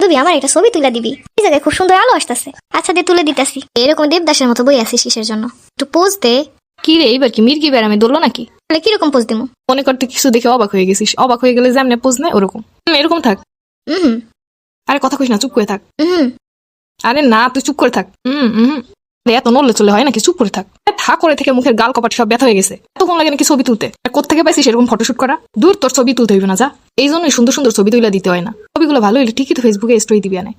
বান্ধবী আমার একটা ছবি তুলে দিবি, এই জায়গায় খুব সুন্দর আলো আসতেছে। আচ্ছা দে, তুলে দিতেছি। এরকম দেবদাসের মতো বই আছিস কিসের জন্য? একটু পোজ দে। কি রে, এইবার কি মির্কি ব্যারামে ধরলো নাকি? তাহলে কিরকম পোজ দিমু? মনে করতে কিছু দেখে অবাক হয়ে গেছিস, অবাক হয়ে গেলে যেমনে পোজ নেয় ওরকম। এরকম থাক। হুম আরে কথা কইস না, চুপ করে থাক। হুম। আরে না, তুই চুপ করে থাক। এত নড়লে চলে হয় নাকি? চুপ করে থাক। থা করে থেকে মুখের গাল কপাট সব ব্যথা হয়ে গেছে। এতক্ষণ লাগে নাকি ছবি তুলতে? কোত্থেকে পাইছিস এরকম ফটোশুট করা? দূর, তোর ছবি তুলতে হইবে না, যা। এই জন্যই সুন্দর সুন্দর ছবি তুলে দিতে হয় না। ছবিগুলো ভালো হইলে ঠিকই তো ফেসবুকে স্টোরি দিবি না।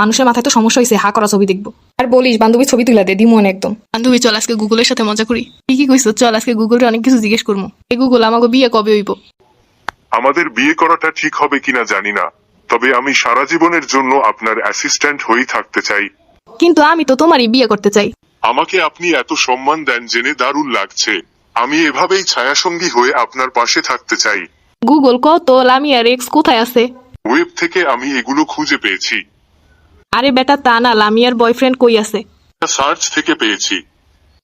মানুষের মাথায় তো সমস্যা হয়েছে, হা করা ছবি দেখবো। আর বলিস বান্ধবী ছবি তুলে দে, দিমন একদম। বান্ধবী চল আজকে গুগলের সাথে মজা করি। ঠিকই কইছো, চল আজকে গুগলটা অনেক কিছু জিজ্ঞেস করবো। এই গুগল, আমাকে বিয়ে কবে হইব? আমাদের বিয়ে করাটা ঠিক হবে কিনা জানি না, তবে আমি সারা জীবনের জন্য আপনার অ্যাসিস্ট্যান্ট হয়েই থাকতে চাই। কিন্তু আমি তো তোমারই বিয়ে করতে চাই। আমাকে আপনি এত সম্মান দেন জেনে দারুণ লাগছে। আমি এভাবেই ছায়াসঙ্গী হয়ে আপনার পাশে থাকতে চাই। গুগল কত লামিয়ার এক্স কোথায় আছে? ওয়েব থেকে আমি এগুলো খুঁজে পেয়েছি। আরে বেটা তা না, লামিয়ার বয়ফ্রেন্ড কই আছে? সার্চ থেকে পেয়েছি।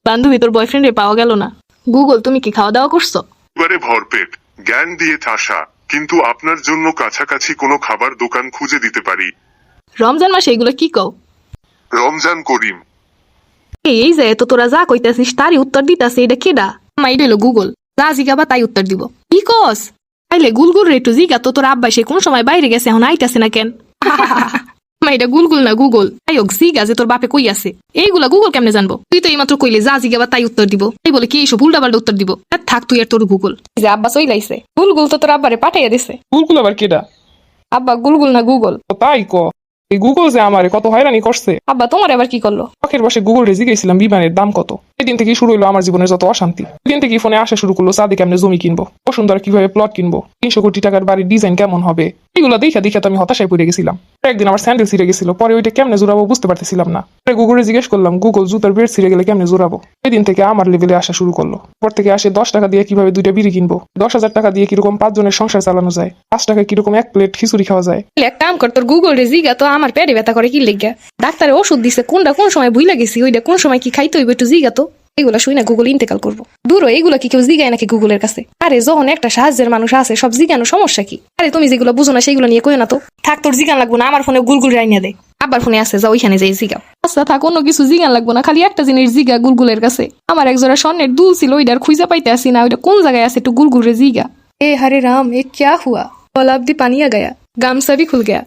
বান্ধবী তোর বয়ফ্রেন্ডে পাওয়া গেল না। গুগল তুমি কি খাওয়া দাওয়া করছো? এবারে ভরপেট জ্ঞান দিয়ে ঠাসা, কিন্তু আপনার জন্য কাছাকাছি কোনো খাবার দোকান খুঁজে দিতে পারি। রমজান মাসে এগুলো কি কও? রমজান করিম। এই যে তো তোরা যা কইতাছিস তারই উত্তর দিতাছে, এটা কেডা? মাইড হইলো গুগল, যা জিগাবা তাই উত্তর দিব। কি কস? তাইলে গুলগুল রে একটু জিগা তো, তোর আব্বা সে কোন সময় বাইরে গেছে, এখন আইতাছে না কেন? এটা গুলগুল না গুগল। তাই হোক, জিগা যে তোর বাপে কই আছে। এইগুলা গুগল কেমনে জানবো? তুই তো এইমাত্র কইলে যা জিগাবা তাই উত্তর দিব, তাই বলে কি এইসব উল্টা পাল্টা উত্তর দিব? থাক তুই আর তোর গুগল। যে আব্বা চইলাইছে, গুলগুল তো তোর আব্বারে পাঠাইয়া দিছে। গুগল আবার কেডা? আব্বা গুলগুল না গুগল। তাই ক, এই গুগল যে আমারে কত হয়রানি করছে। আব্বা তোমার আবার কি করলো? শখের বসে গুগল রে জিজ্ঞেসছিলাম বিমানের দাম কত। সেদিন থেকে শুরু হইলো আমার জীবনের যত অশান্তি। সেদিন থেকে ফোনে আসা শুরু করলো সাদে কেমনে জমি কিনবো, বসুন্ধরা কিভাবে প্লট কিনবো, 300 কোটি টাকার বাড়ির ডিজাইন কেমন হবে। এগুলো দেখা দেখা তো আমি হতাশায় পড়ে গেছিলাম। একদিন আমার স্যান্ডেল ছিঁড়ে গেছিল, পরে ওইটা কেমনে জোড়াবো বুঝতে পারতেছিলাম না। পরে গুগলে জিজ্ঞেস করলাম, গুগল জুতার বেড ছিঁড়ে গেলে কেমনে জোড়াবো। সেদিন থেকে আমার লেভেলে আসা শুরু করলো। পর থেকে আসে 10 টাকা দিয়ে কিভাবে 2টা বিড়ি কিনবো, 10,000 টাকা দিয়ে কিরকম 5 জনের সংসার চালানো যায়, 5 টাকা কিরকম 1 প্লেট খিচুড়ি খাওয়া যায়। এক কাম কর, তোর গুগল রে জিগা তো আমার পেটে ব্যথা করে কি লেগা। ডাক্তারে ওষুধ দিছে, কোনটা কোন সময় ভুইলা গেছি, ওইটা কোন সময় কি খাইতে হইবে একটু জিগা তো। এগুলা শুই না গুগল ইন্তেকাল করবো। দূর এগুলা কি কেউ জিগায় নাকি গুগলের কাছে? আরে যখন একটা সাহায্যের মানুষ আছে, সব জিগানো সমস্যা কি? আরে তুমি যেগুলো বুঝো না সেগুলো নিয়ে কই না তো। থাক, তোর জিগান লাগবো না, আমার ফোনে গুলগুল রাইনা দে। আবার ফোনে আছে, যা ওইখানে যাই জিগাও। আচ্ছা থাক, অন্য কিছু জিগান লাগবো না, খালি একটা জিনিস জিগা গুলগুলের কাছে। আমার একজোড়া স্বর্ণের দুল ছিল, ওইটার খুঁজে পাইতে আসি না, ওইটা কোন জায়গায় আছে একটু গুলগুল রে জিগা। এ হরে রাম, এ ক্যা হুয়া? তালাব দি পানি আ গয়া, গামছা ভি খুল গয়া।